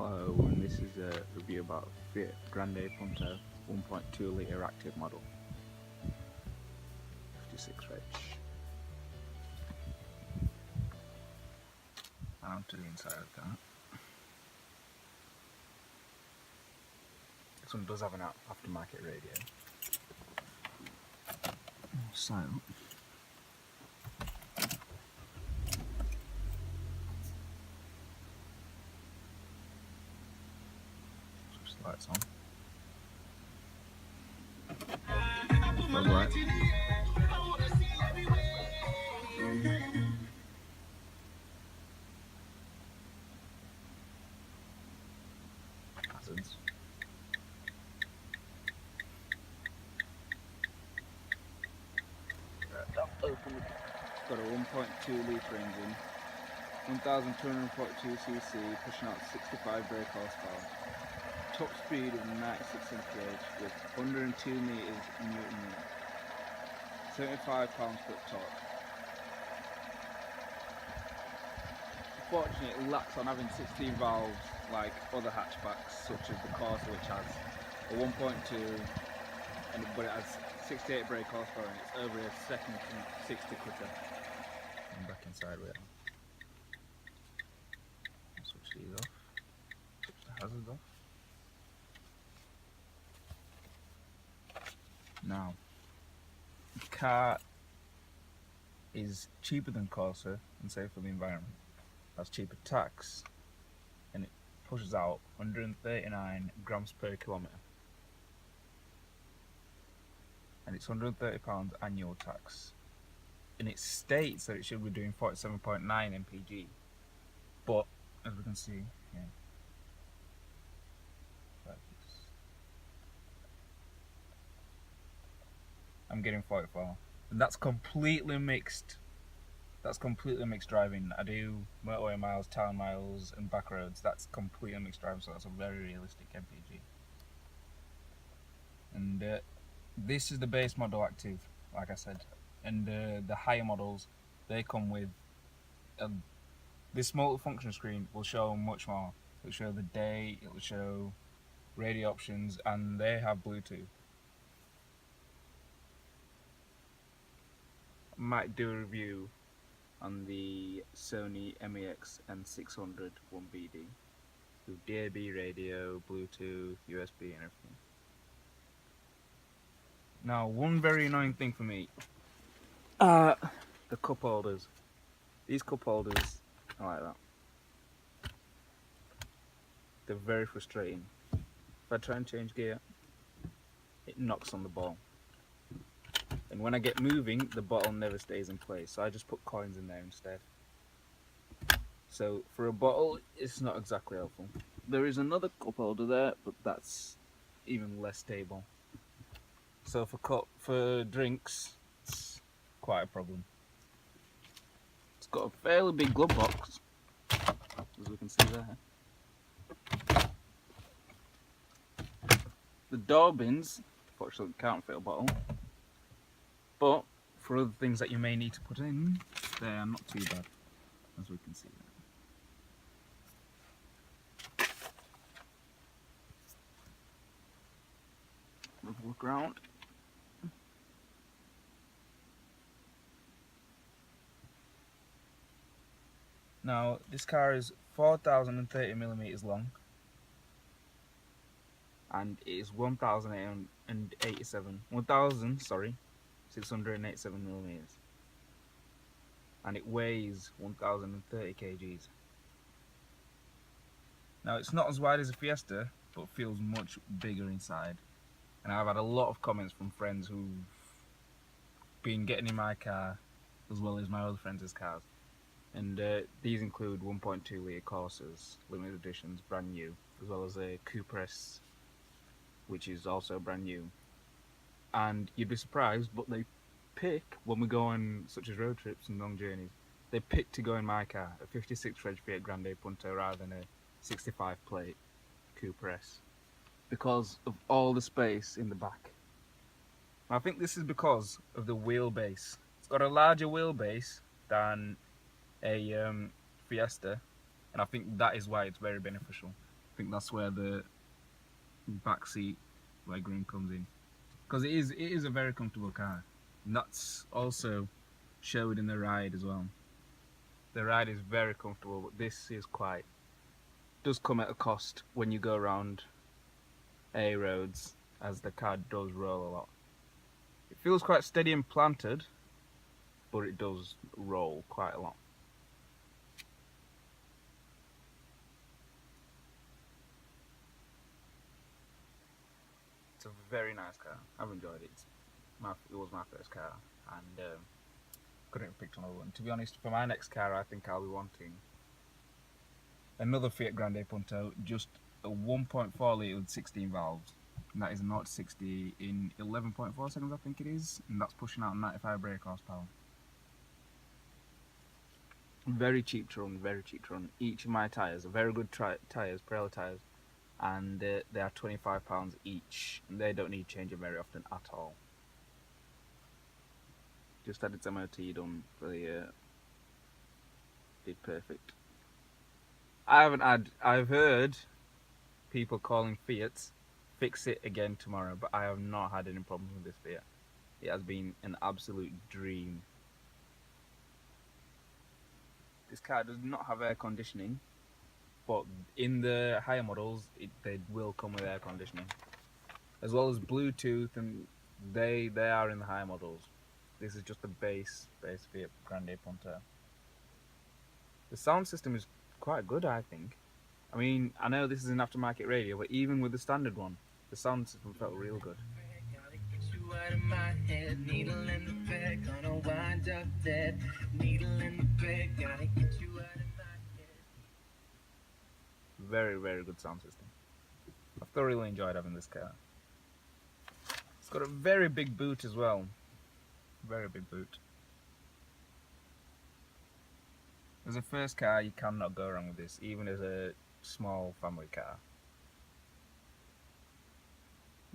Hello, and this is a review about Fiat Grande Punto 1.2 litre active model. 56 reg. On to the inside of the car. This one does have an aftermarket radio. So, switch the lights on. Floodlight. Hazards. Open. Got a 1.2 litre engine, 1242cc, pushing out 65 brake horsepower. Top speed of 96 mph with 102 meters Newton-meter. 75 pounds-foot torque. Unfortunately, it lacks on having 16 valves like other hatchbacks, such as the Corsa, which has a 1.2, but it has 68 brake horsepower and it's over a second from 60 quicker. I'm back inside with it. Switch these off. Switch the hazards off. Now, the car is cheaper than Corsa and safe for the environment. It has cheaper tax and it pushes out 139 grams per kilometre. And it's £130 annual tax. And it states that it should be doing 47.9 mpg. But, as we can see, yeah. I'm getting 44. And that's completely mixed. That's completely mixed driving. I do motorway miles, town miles, and back roads. That's completely mixed driving, so that's a very realistic MPG. And this is the base model active, like I said. And the higher models, they come with this multi-function screen will show much more. It'll show the day, it'll show radio options, and they have Bluetooth. I might do a review on the Sony MEX N600 1BD with DAB radio, Bluetooth, USB and everything. Now, one very annoying thing for me are the cup holders. These cup holders are like that. They're very frustrating. If I try and change gear, it knocks on the ball. And when I get moving, the bottle never stays in place, so I just put coins in there instead. So for a bottle, it's not exactly helpful. There is another cup holder there, but that's even less stable. So for drinks, it's quite a problem. It's got a fairly big glove box, as we can see there. The door bins, fortunately, can't fit a bottle. But for other things that you may need to put in, they are not too bad, as we can see there. Have a look around. Now, this car is 4,030mm long, and it is 687mm, and it weighs 1,030 kgs. Now, it's not as wide as a Fiesta, but feels much bigger inside. And I've had a lot of comments from friends who've been getting in my car, as well as my other friends' cars. And these include 1.2 litre Corsas, limited editions, brand new, as well as a Cooper S, which is also brand new. And you'd be surprised, but they pick, when we go on such as road trips and long journeys, they pick to go in my car, a 56 reg Fiat Grande Punto rather than a 65 plate Cooper S, because of all the space in the back. I think this is because of the wheelbase. It's got a larger wheelbase than a Fiesta, and I think that is why it's very beneficial. think that's where the back seat legroom comes in, because it is a very comfortable car, and that's also showed in the ride as well. The ride is very comfortable, but this is does come at a cost when you go around A roads, as the car does roll a lot. It feels quite steady and planted, but it does roll quite a lot. It's a very nice car. I've enjoyed it. It was my first car, and couldn't have picked another one. To be honest, for my next car, I think I'll be wanting another Fiat Grande Punto, just a 1.4 litre with 16 valves. And that is a 0 to 60 in 11.4 seconds, I think it is, and that's pushing out 95 brake horsepower. Very cheap to run, very cheap to run. Each of my tyres are very good tyres, Pirelli tyres, and they are £25 each, and they don't need changing very often at all. Just had its MOT done for the year. Did perfect. I've heard people calling Fiat fix it again tomorrow, but I have not had any problems with this Fiat. It has been an absolute dream. This car does not have air conditioning, but in the higher models they will come with air conditioning, as well as Bluetooth, and they are in the higher models. This is just the base Fiat Grande Punto. The sound system is quite good, I think. I mean, I know this is an aftermarket radio, but even with the standard one, the sound system felt real good. Very, very good sound system. I've thoroughly enjoyed having this car. It's got a very big boot as well. Very big boot. As a first car, you cannot go wrong with this, even as a small family car.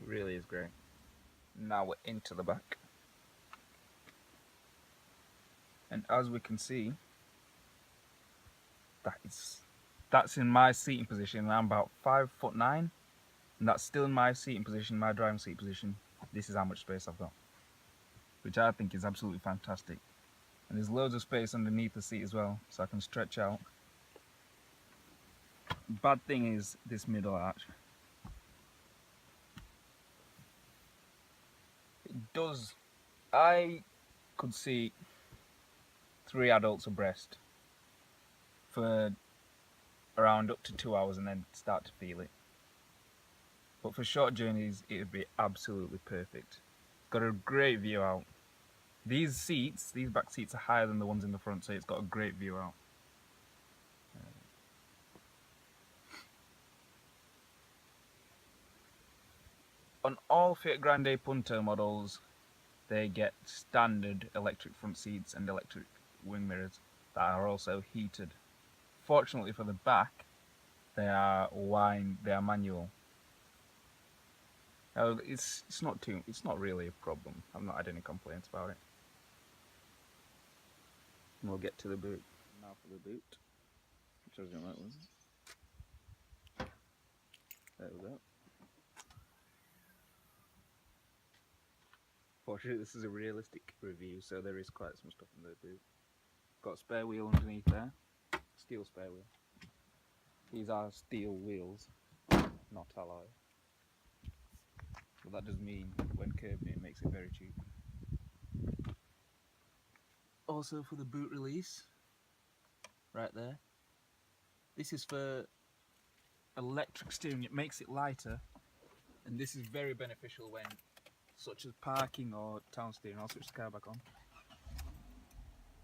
It really is great. Now we're into the back. And as we can see, that's in my seating position, and I'm about 5'9", and that's still in my seating position, my driving seat position. This is how much space I've got, which I think is absolutely fantastic. And there's loads of space underneath the seat as well, so I can stretch out. Bad thing is this middle arch. I could see 3 adults abreast for around up to 2 hours and then start to feel it. But for short journeys, it would be absolutely perfect. Got a great view out. These back seats are higher than the ones in the front, so it's got a great view out. On all Fiat Grande Punto models, they get standard electric front seats and electric wing mirrors that are also heated. Fortunately for the back, they are manual. Now, it's not really a problem. I've not had any complaints about it. And we'll get to the boot. Now for the boot. Which I was doing that one. There we go. Fortunately, this is a realistic review, so there is quite some stuff in the boot. Got a spare wheel underneath there. Steel spare wheel. These are steel wheels, not alloy. But that does mean when curbing it makes it very cheap. Also for the boot release, right there. This is for electric steering. It makes it lighter, and this is very beneficial when, such as parking or town steering. I'll switch the car back on.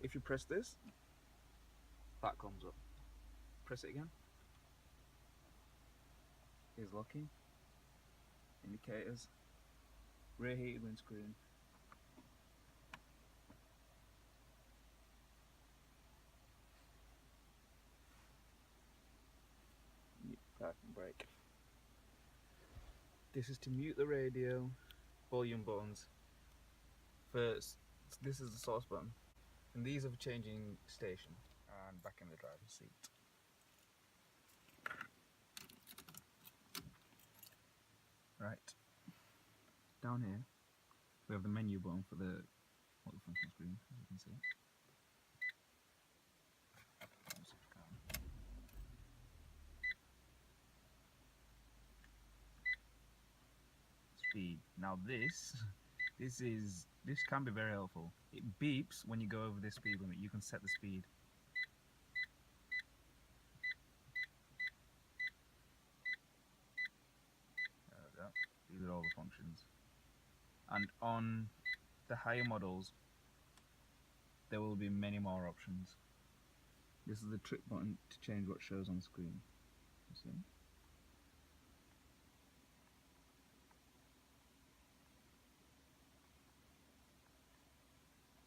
If you press this, that comes up. Press it again. Here's locking. Indicators. Rear heated windscreen. Parking brake. This is to mute the radio. Volume buttons. First, this is the source button. And these are for changing station. And back in the driver's seat. Right. Down here, we have the menu button for the multifunction screen, as you can see. Speed. Now this can be very helpful. It beeps when you go over the speed limit. You can set the speed. There we go. These are all the functions. And on the higher models, there will be many more options. This is the trip button to change what shows on screen. You see?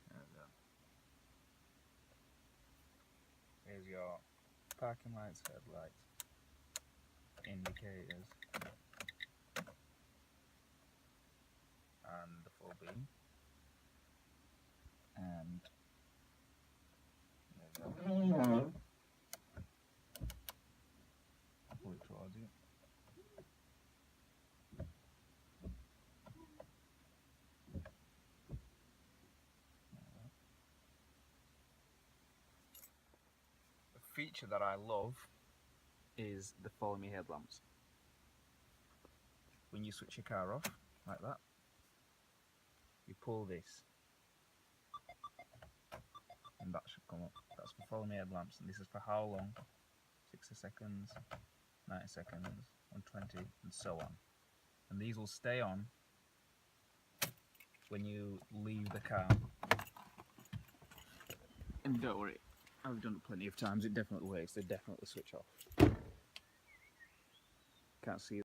There we go. Here's your parking lights, headlights, indicators, and the full beam. And there we go. Pull it towards you. The feature that I love is the follow me headlamps. When you switch your car off, like that, you pull this, and that should come up. That's for follow me headlamps, and this is for how long? 60 seconds, 90 seconds, 120, and so on. And these will stay on when you leave the car. And don't worry, I've done it plenty of times, it definitely works, they definitely switch off. Can't see